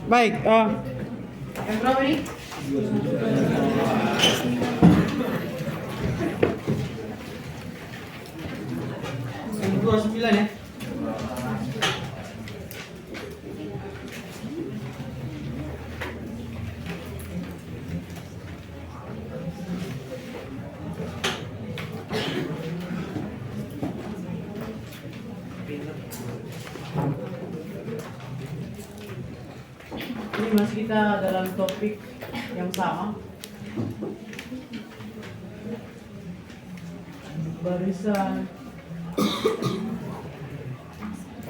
Baik, Yang berapa nih? 29 ya. Ini masih kita dalam topik yang sama. Barisan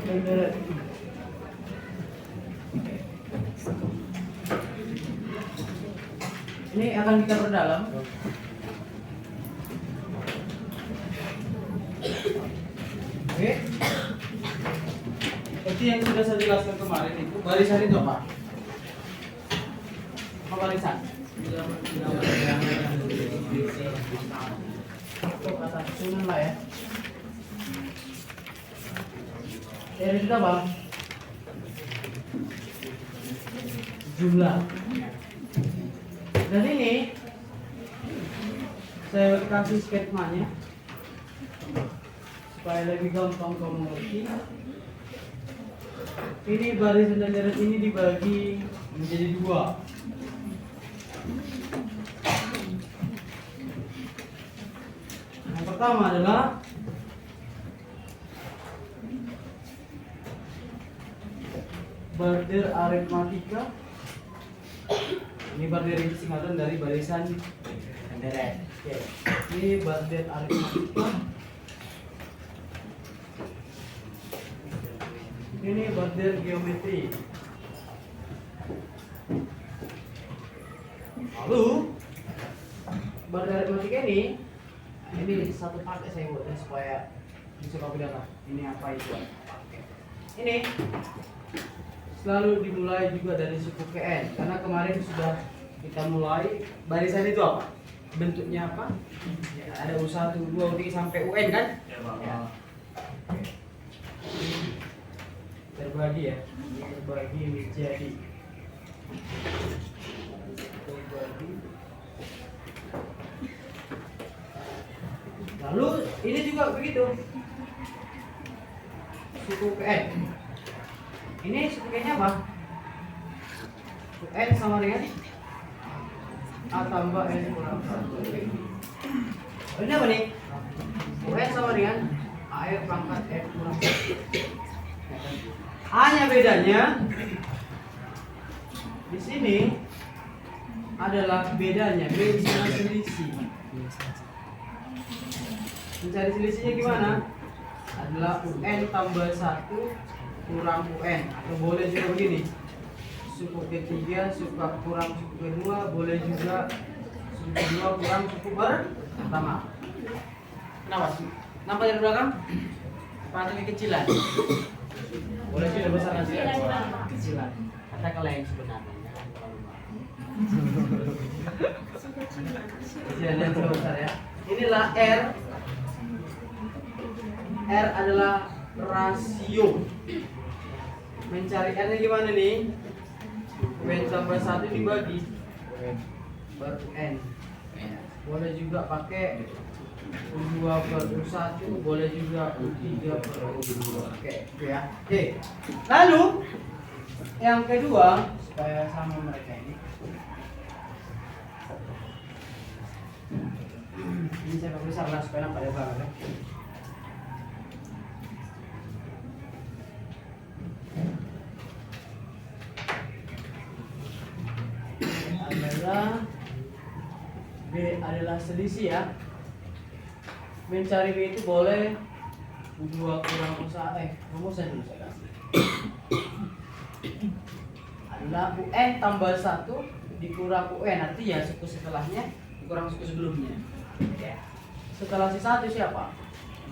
bendera. Ini akan kita perdalam. Oke. Seperti yang sudah saya jelaskan kemarin itu, barisan itu apa? Apa barisan? Itu kata sunan lah ya. Dari kita bang, jumlah. Dan ini saya kasih skemanya supaya lebih gampang kamu mengerti. Ini barisan dan deret ini dibagi menjadi dua. Yang pertama adalah border aritmatika. Ini border itu singkatan dari barisan dan deret. Oke. Ini border aritmatika. Ini border geometri. Lalu border aritmatika ini satu paket saya buatnya supaya bisa kau bedakan ini apa itu. Ini selalu dimulai juga dari suku KN karena kemarin sudah kita mulai barisan itu apa? Bentuknya apa? Ya, ada U1, U2, U3 sampai UN kan? Ya. Terbagi ya. Terbagi menjadi terbagi. Lalu ini juga begitu. Suku KN. Ini suku KN-nya apa? Suku N sama dengan A tambah N kurang 1. Ini apa nih? UN sama dengan AR pangkat N kurang 1. Hanya bedanya di sini adalah bedanya mencari selisih. Mencari selisihnya gimana? Adalah UN tambah 1 kurang UN, atau boleh juga begini, suku ketiga suku kurang suku kedua, boleh juga suku kedua kurang suku pertama. Kenapa sih? Kenapa dari belakang? Apa kekecilan? Boleh juga besar nanti kekecilan. Kata kalian sebenarnya kekecilan yang besar ya. Inilah R. R adalah rasio. Mencari R-nya gimana nih? UN tambah 1 dibagi per N. Boleh juga pakai U2 per U1, boleh juga U3 per U2. Oke, itu ya. Oke. Lalu yang kedua, supaya sama mereka ini. Ini saya pakai besar lah supaya nampak lebar ya. B adalah selisih ya. Mencari B itu boleh U2 kurang U1 rumusan dulu saya kasih. Adalah UN tambah 1 dikurang UN, artinya suku setelahnya dikurang suku sebelumnya. Ya. Setelah si 1 siapa?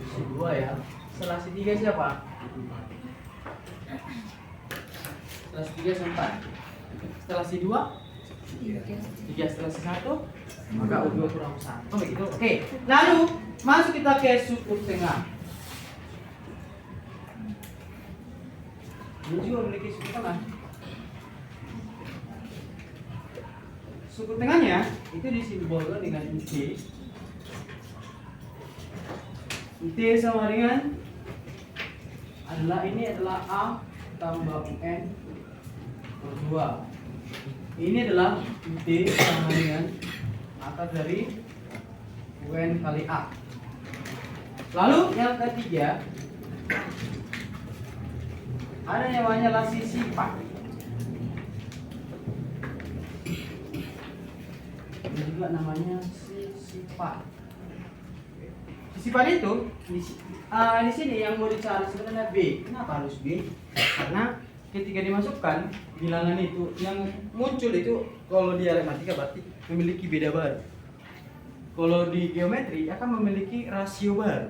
Si 2 ya. Setelah si 3 siapa? Setelah si 3 4. Setelah si 2 3, setelah si 1 maka U2 kurang 1. Oh begitu. Oke. Lalu masuk kita ke suku tengah. Ini juga memiliki suku tengah. suku tengahnya itu disimbolkan dengan UT. UT sama dengan ini adalah A tambah UN per 2. Ini adalah UT sama dengan akar dari UN kali A. Lalu yang ketiga ada yang namanya sisipan. Ini juga namanya sisipan. Sisipan itu di sini yang mau dicari sebenarnya B. Kenapa harus B? Karena ketika dimasukkan bilangan itu yang muncul itu kalau di aritmatika berarti memiliki beda baru. Kalau di geometri akan memiliki rasio baru.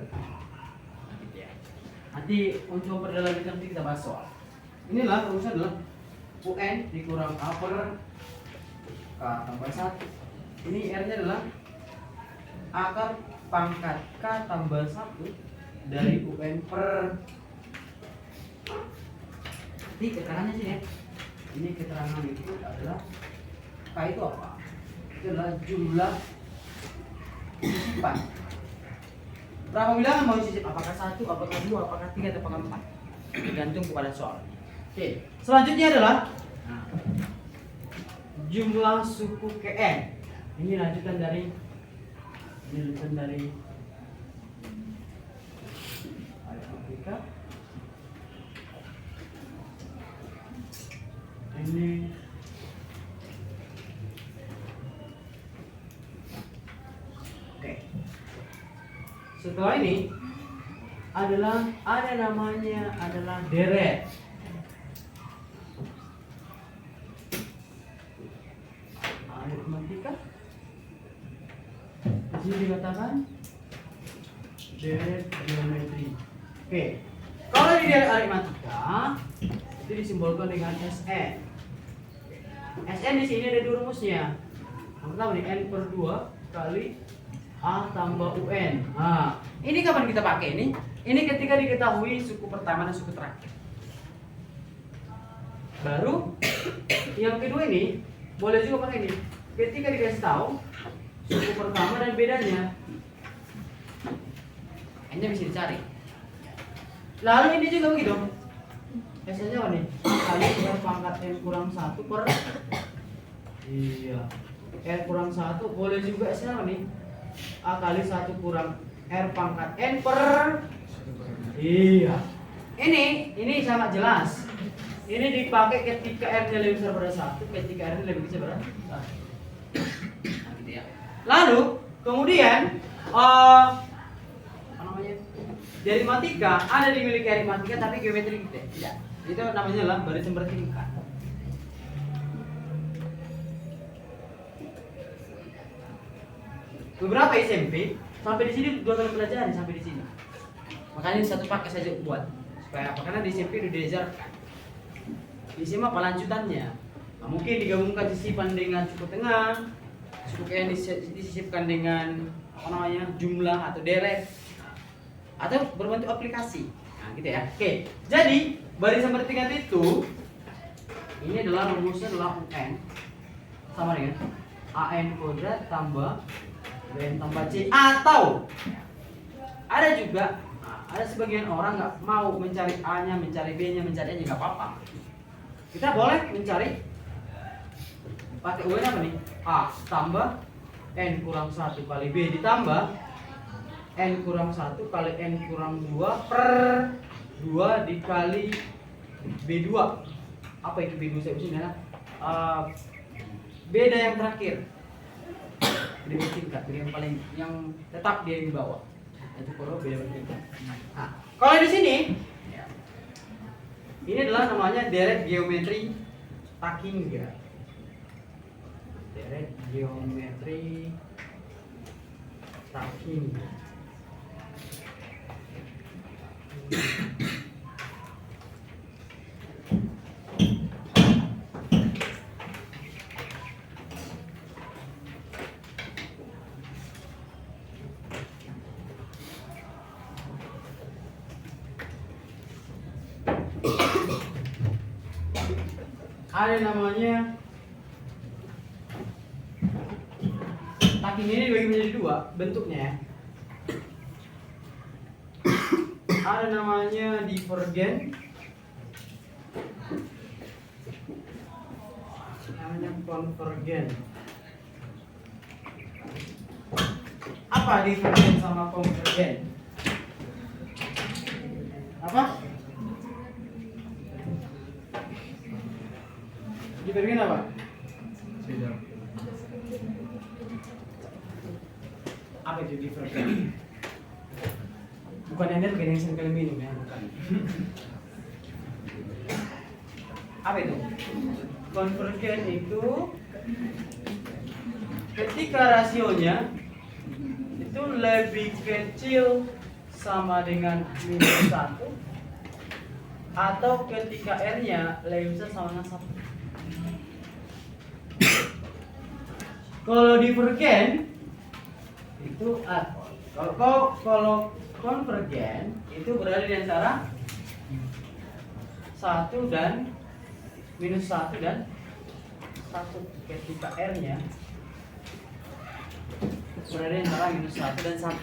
Nanti untuk memperdalam nanti kita bahas soal. Inilah rumusnya adalah UN dikurang A per K tambah 1. Ini R-nya adalah akar pangkat K tambah 1 dari UN per. Nanti keterangannya sini ya. Ini keterangan itu adalah K itu apa? Itu adalah jumlah sisipan. Berapa bilangan mau disisip? Apakah 1, apakah 2, apakah 3, atau apakah 4? Tergantung kepada soal. Oke, selanjutnya adalah jumlah suku KN. Ini lanjutan dari aritmatika. Ini setelah ini ada namanya adalah deret. Aritmatika. Di sini dikatakan deret geometri. Oke. Kalau di deret aritmatika itu disimbolkan dengan SN. SN di sini ada dua rumusnya. Yang pertama nih N per 2 kali A tambah UN. Nah, ini kapan kita pakai ini? Ini ketika diketahui suku pertama dan suku terakhir. Baru yang kedua ini boleh juga pakai ini. Ketika dikasih tahu suku pertama dan bedanya, N-nya bisa dicari. Lalu ini juga begitu. S-nya apa nih? Kali R pangkat N kurang 1 per R kurang 1. Boleh juga S-nya apa nih? A kali 1 kurang R pangkat N per. Ini sangat jelas. Ini dipakai ketika R-nya lebih besar pada 1, ketika R-nya lebih kecil pada 1. Nah, gitu ya. Lalu kemudian apa namanya? Di aritmatika ada dimiliki aritmatika tapi geometri tidak. Itu namanya lah barisan bertingkat. Beberapa SMP sampai di sini 2 kali pelajaran sampai di sini. Makanya satu paket saja buat supaya apa? Karena di SMP udah diajarkan. Di sini apa lanjutannya? Nah, mungkin digabungkan sisipan dengan suku tengah, suku yang disisipkan dengan apa namanya jumlah atau deret, atau berbentuk aplikasi. Nah, gitu ya. Oke. Jadi barisan bertingkat itu ini adalah rumusnya adalah UN sama dengan AN kuadrat tambah BN tambah C, atau ada juga ada sebagian orang nggak mau mencari A-nya, mencari B-nya, mencari A-nya nggak apa-apa. Kita boleh mencari pakai UN apa nih? A tambah N kurang 1 kali B ditambah N kurang 1 kali N kurang 2 per 2 dikali B2. Apa itu B2 saya usulnya? Beda yang terakhir. Beda bertingkat, yang paling yang tetap dia di bawah. Itu kalau beda bertingkat. Nah, kalau di sini ini adalah namanya deret geometri Takinger. Deret geometri Takinger. Ada namanya stacking ini dibagi menjadi dua bentuknya ya. Ada namanya divergen, namanya konvergen. Apa divergen sama konvergen? Apa? Divergen apa? Apa itu divergen? Bukan energi yang sering kalian minum ya, bukan. Apa itu? Konvergen itu ketika rasionya itu lebih kecil sama dengan minus 1 atau ketika R-nya lebih besar sama dengan 1. Kalau divergen itu kalau konvergen itu berada di antara 1 dan minus 1 dan 1 ketika R-nya berada di antara minus 1 dan 1.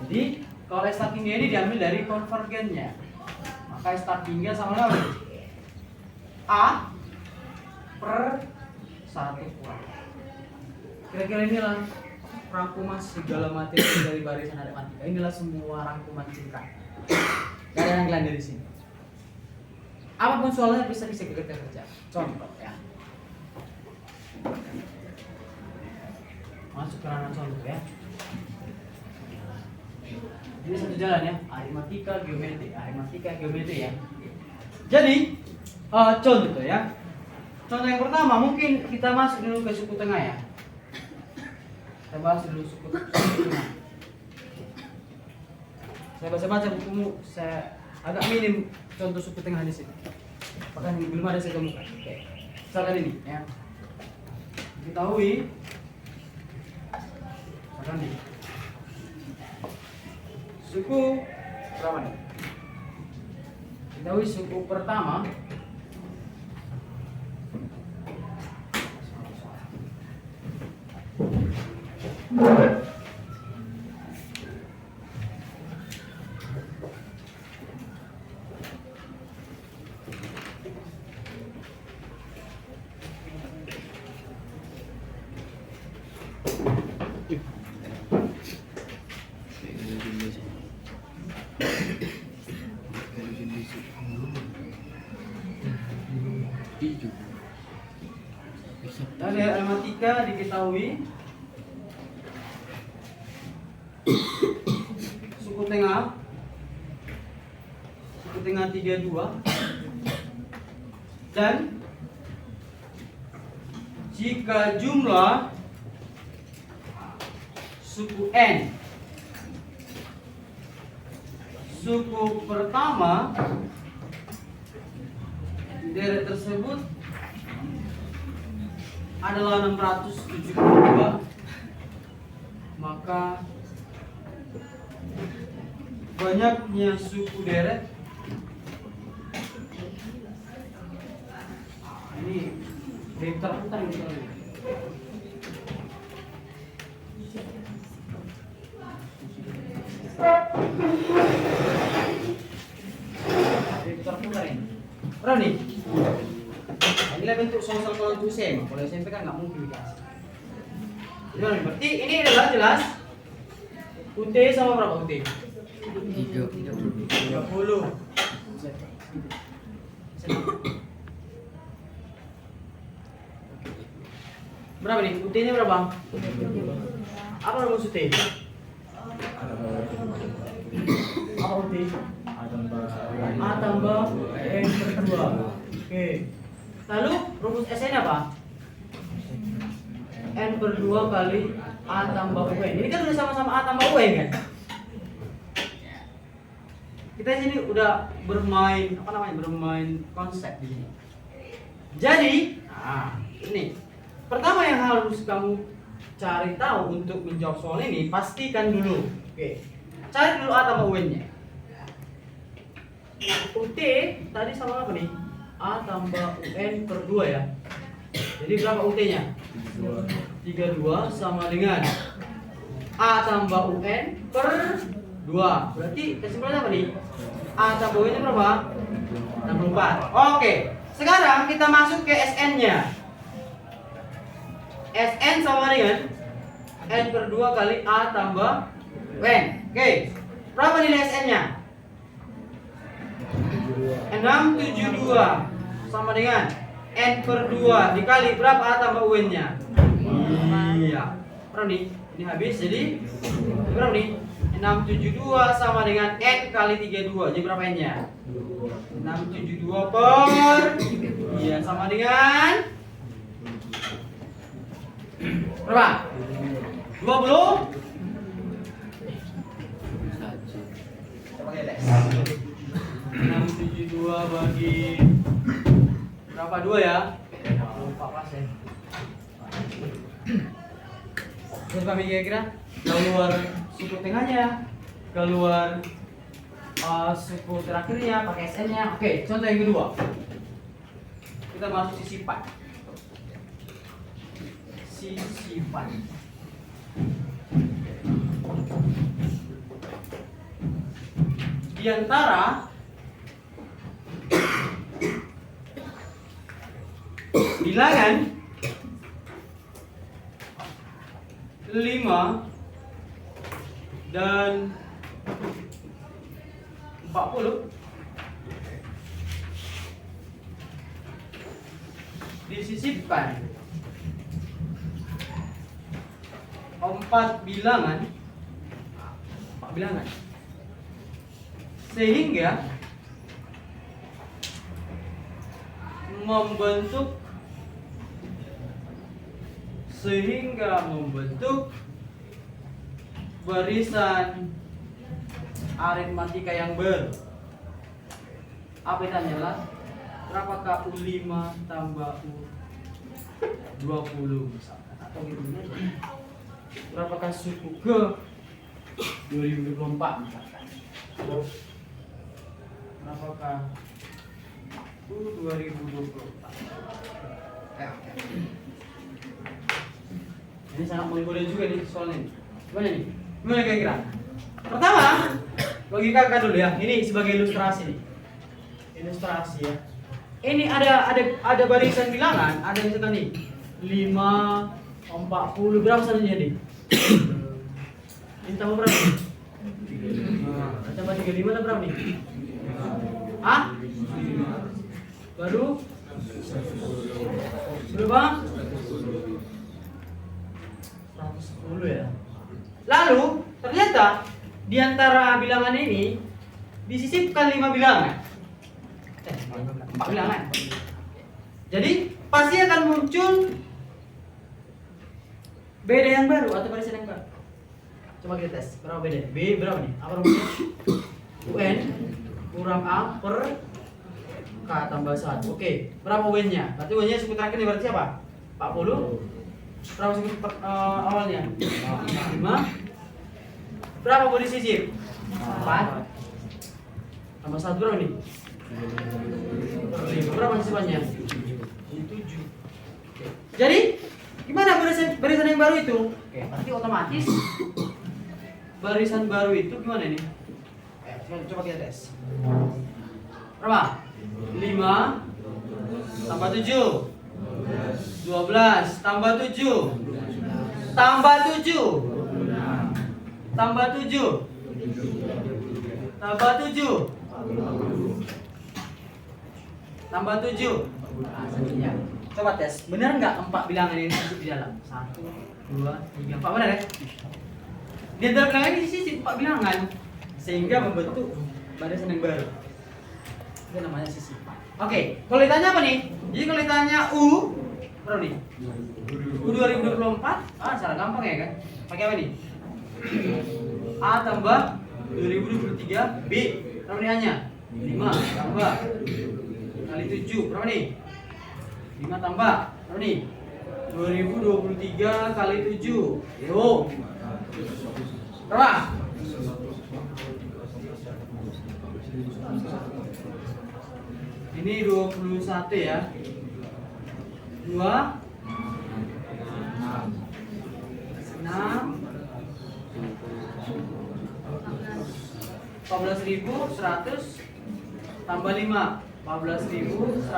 Jadi kalau stackingnya ini diambil dari konvergennya, maka stackingnya sama dengan A per 1 kurang. Kira-kira inilah rangkuman segala materi dari barisan aritmatika. Inilah semua rangkuman singkat. Gak ada yang lain dari sini. Apapun soalnya bisa kita kerja. Contoh ya. Masuk ke ranah contoh ya. Ini satu jalan ya, aritmatika geometri ya. Jadi contoh ya. Contoh yang pertama mungkin kita masuk dulu ke suku tengah ya. Kita bahas dulu suku tengah. Saya baca-baca bukumu, saya agak minim contoh suku tengah di sini. Bahkan belum ada saya temukan. Oke. Misalkan ini ya. Diketahui misalkan ini. Suku berapa nih? Diketahui suku pertama dari aritmatika diketahui suku tengah 32 dan jika jumlah suku n suku pertama deret tersebut adalah 672, maka banyaknya suku deret ini vektor putar gitu. Vektor putar ini. Berapa nih? Inilah bentuk sosial kalau untuk SMA. Kalau SMP kan nggak mungkin dikasih. Gimana? Berarti ini adalah jelas UT sama berapa UT? 30. Berapa nih? UT-nya berapa? Apa rumus UT? Apa UT? A tambah N per 2. Oke. Lalu rumus SN apa? N per 2 kali A tambah UN. Ini kan udah sama-sama A tambah UN kan? Kita sini udah bermain bermain konsep di sini. Jadi, ini pertama yang harus kamu cari tahu untuk menjawab soal ini, pastikan dulu. Oke. Cari dulu A tambah UN-nya. UT tadi sama apa nih? A tambah UN per 2 ya. Jadi berapa UT-nya? 32 sama dengan A tambah UN per 2. Berarti kesimpulannya apa nih? A tambah UN berapa? 64. Oke. Sekarang kita masuk ke SN-nya. SN sama dengan N per 2 kali A tambah UN. Oke. Berapa nilai SN-nya? 672 sama dengan N per 2 dikali berapa A tambah UN-nya? Iya. Berapa nih? Ini habis jadi berapa nih? 672 sama dengan N kali 32. Jadi berapa N-nya? 672 per iya sama dengan berapa? 20. Coba kita tes. 672 bagi berapa? 2 ya? Lupa pas ya. Terus kami kira-kira keluar suku tengahnya, keluar suku terakhirnya pakai SN-nya. Oke, contoh yang kedua. Kita masuk sisipan. Sisipan. Di antara bilangan 5 dan 40 disisipkan 4 bilangan sehingga membentuk barisan aritmatika yang apa itu adalah berapakah U5 tambah U20 misalkan atau gitu aja. Berapakah suku ke 2024 misalkan. Berapakah U2024. Ini sangat menggoda juga nih soalnya. Gimana nih? Gimana kira-kira? Pertama, bagi kakak dulu ya. Ini sebagai ilustrasi nih. Ilustrasi ya. Ini ada barisan bilangan, ada misalkan nih 5, 40 berapa saja nih? Ini tambah berapa? Tambah 35 berapa nih? Hah? Baru? Berapa? 110 ya. Lalu ternyata di antara bilangan ini disisipkan 5 bilangan. 4 bilangan. Jadi pasti akan muncul beda yang baru atau barisan yang baru. Coba kita tes. Berapa beda? B berapa nih? Apa rumusnya? UN kurang A per K tambah 1. Oke. Berapa UN-nya? Berarti UN-nya suku terakhir ini berarti apa? 40. Berapa suku awalnya? 5. Berapa mau disisip? 4. Tambah 1 berapa nih? 5. Berapa sisipannya? 7. Jadi gimana barisan yang baru itu? Oke, berarti otomatis barisan baru itu gimana nih? Coba kita tes. Berapa? 5 tambah 7 12 tambah 7 tambah 7 tambah 7 tambah 7 tambah 7. Ya. Coba tes, benar nggak 4 bilangan ini disisip di dalam? 1, 2, 3, 4 benar ya? Di antara bilangan ini disisip 4 bilangan sehingga membentuk barisan yang baru. Itu namanya sisipan. Oke, kalau ditanya apa nih? Jadi kalau ditanya U berapa nih? U 2024, secara gampang ya kan? Pakai apa nih? A tambah 2023 B. Berapa nih hanya? 5 tambah kali 7 berapa nih? 5 tambah berapa nih? 2023 kali 7. Yo. Berapa? Ini 21 ya. 2 6 14.100 tambah 5 14.160.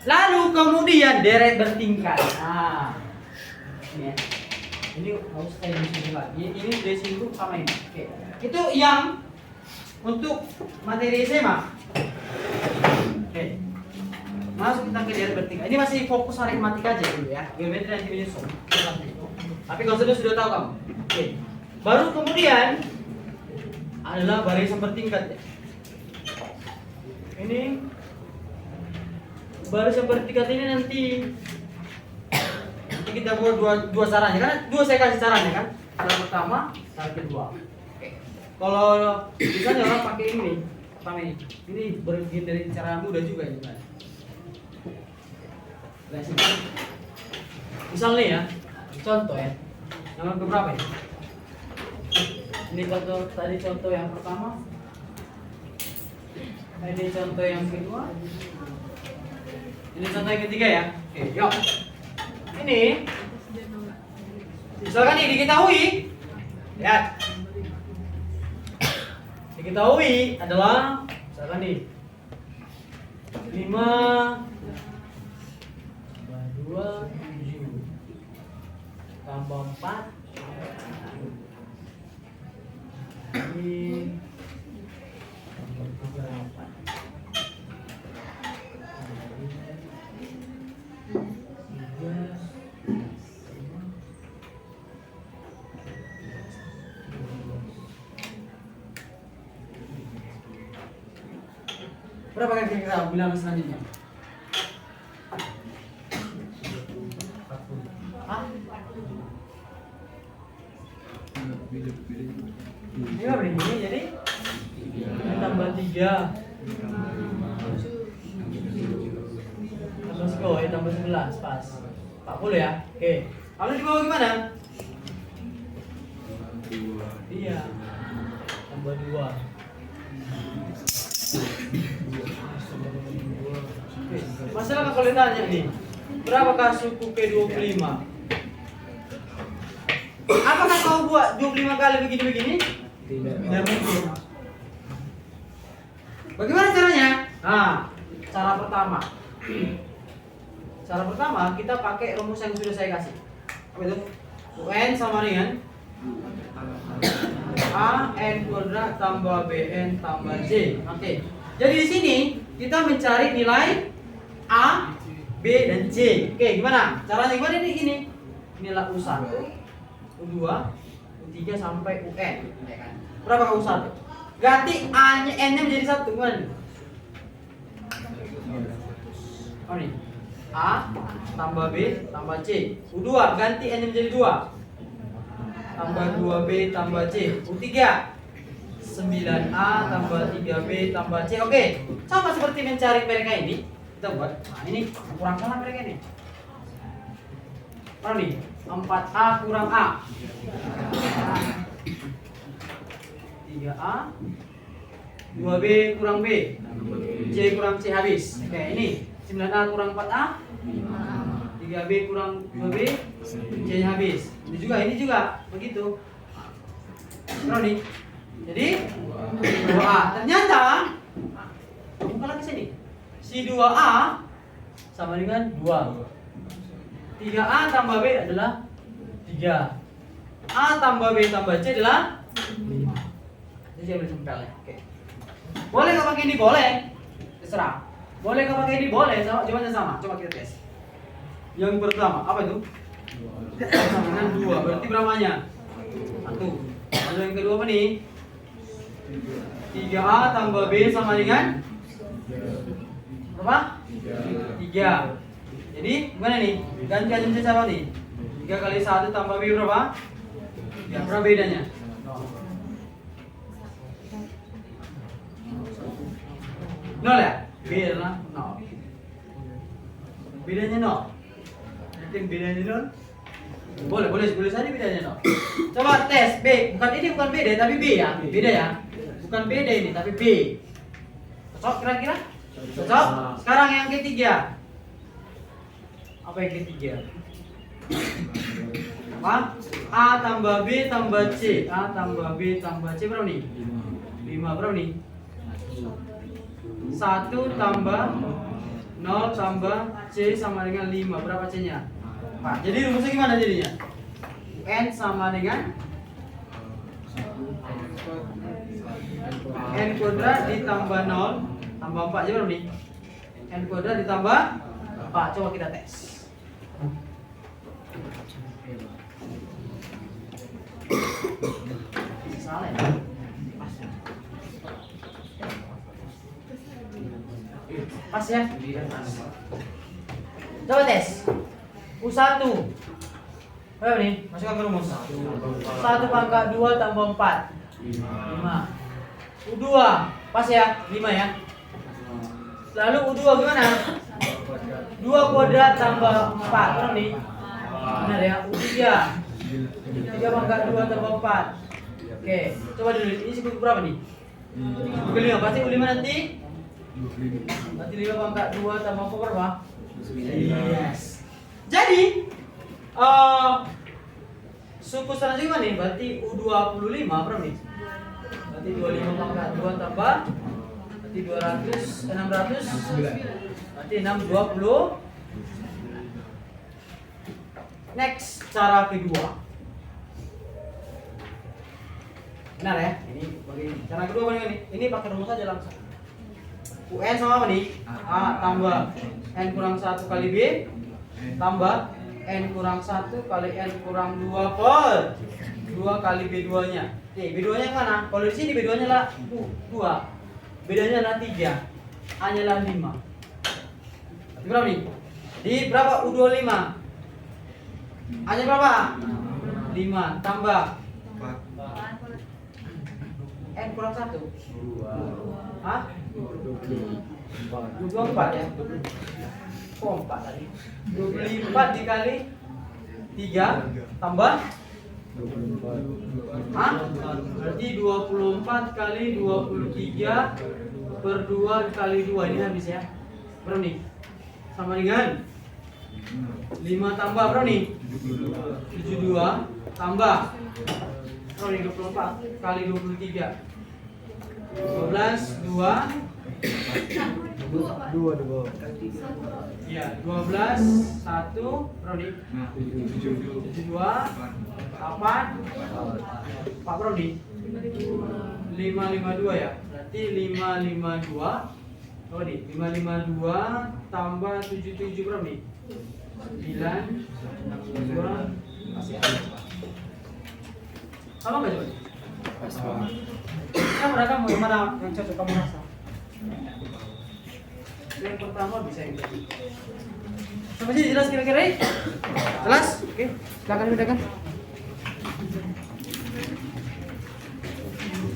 Lalu kemudian deret bertingkat. Nah, ini ya. Ini harus kayak gini juga. Ini desimku sama ini. Oke. Itu yang untuk materi SMA. Oke. Masuk kita ke deret bertingkat. Ini masih fokus aritmatika aja dulu ya. Geometri nanti menyusul. Tapi kalau sudah tahu kamu. Oke. Baru kemudian adalah barisan bertingkat. Ini barisan bertingkat ini nanti kita buat dua caranya kan? Dua saya kasih caranya kan? Cara pertama, cara kedua. Oke. Kalau misalnya orang pakai ini, pertama ini berbagian dari cara mudah juga ya kan? Misalnya ya, contoh ya. Yang keberapa ya? Ini contoh yang pertama. Ini contoh yang kedua. Ini contoh yang ketiga ya. Oke, yuk. Ini misalkan ini diketahui. Lihat. Diketahui adalah misalkan nih 5 tambah 2 7 tambah 4 ini berapa kali kita bilangan selanjutnya? Hah? Ini apa ini? Jadi tambah 3 tambah 10 tambah 11 pas 40 ya. Oke. Lalu di bawah gimana? Iya. Tambah 2. Masalah kalau ditanya nih, berapakah suku ke-25? Apakah kau buat 25 kali begini-begini? Tidak mungkin. Bagaimana caranya? Nah, cara pertama. Cara pertama kita pakai rumus yang sudah saya kasih. Apa itu? UN sama dengan A N kuadrat tambah BN tambah J. Oke. Jadi di sini kita mencari nilai A, B dan C. Oke, gimana? Caranya gimana ini? Nilai U1, U2, U3 sampai UN, ya kan? Berapa U1? Ganti A-nya N-nya menjadi 1, gimana? Oh nih. A tambah B tambah C. U2 ganti N-nya menjadi 2. Tambah 2B tambah C. U3 9A tambah 3B tambah C. Oke, sama seperti mencari mereka ini. Kita buat, nah ini kurang salah mereka ini. Mana nih? 4A kurang A 3A 2B kurang B C kurang C habis. Oke, ini 9A kurang 4A 3B kurang 2B C habis. Ini juga begitu. Mana nih? Jadi 2A. Ternyata buka lagi sini. Si 2A sama dengan 2. 3A tambah B adalah 3. A tambah B tambah C adalah 5. Jadi saya boleh sempel ya. Oke. Boleh nggak pakai ini? Boleh. Terserah. Boleh nggak pakai ini? Boleh. Jawabannya sama. Coba kita tes. Yang pertama apa itu? Sama dengan 2. Berarti berapanya? 1. Lalu yang kedua apa nih? 3A tambah B sama dengan berapa? 3. Jadi gimana nih? Ganti aja siapa nih? 3 kali 1 tambah B berapa? Ya, berapa bedanya? 0 ya? B adalah 0. Bedanya 0. Mungkin bedanya 0? Boleh saja bedanya 0. Coba tes B. Ini bukan BD tapi B ya. Beda ya. Bukan BD ini tapi B. Cocok kira-kira? Cocok? Sekarang yang ketiga. Apa yang ketiga? Apa? A tambah B tambah C. A tambah B tambah C berapa nih? 5 berapa nih? 1 tambah 0 tambah C sama dengan 5. Berapa C-nya? 4. Jadi rumusnya gimana jadinya? N sama dengan N kuadrat ditambah 0 tambah 4 aja berapa nih? N kuadrat ditambah 4. Coba kita tes. Salah ya? Pas ya? Coba tes. U1 berapa nih? Masukkan ke rumus. 1 pangkat 2 tambah 4 5. U2 pas ya? 5 ya? Lalu U2 gimana? 2 kuadrat tambah 4 berapa nih? Benar ya? U3 3 pangkat 2 tambah 4. Oke, coba dulu. Ini cukup berapa nih? U5. Pasti U5 nanti? Berarti 5 pangkat 2 tambah 4 berapa? Yes. Jadi suku selanjutnya gimana nih? Berarti U25 berapa nih? Berarti 25 pangkat 2 tambah berarti 200 600 berarti 620. Next, cara kedua. Benar ya? Ini begini. Cara kedua bagaimana nih? Ini pakai rumus aja langsung. UN sama apa nih? A tambah N kurang 1 kali B tambah N kurang 1 kali N kurang 2 per 2 kali B2 nya. Oke, B2 nya yang mana? Kalau di sini B2 nya lah 2, bedanya lah 3, A nya lah 5. Berapa nih? Di berapa U25? A nya berapa? 5 tambah N kurang 1 hah? 24 ya? Kok 4 tadi? 24 dikali 3 tambah hah? Berarti 24 kali 23 per 2 kali 2. Ini habis ya? Berapa nih? Sama dengan 5 tambah berapa nih? 72 tambah berapa nih? 24 kali 23 12 2 iya 12 1 berapa nih? 72 8 4 berapa nih? 552 ya? Berarti 552 oh nih 552 tambah 77 berapa nih? 9 2 masih ada. Sama nggak coba? Kamu ada kamu yang mana yang cocok kamu rasa? Yang pertama bisa yang tadi. Sama sih jelas kira-kira? Jelas? Oke, silakan bedakan.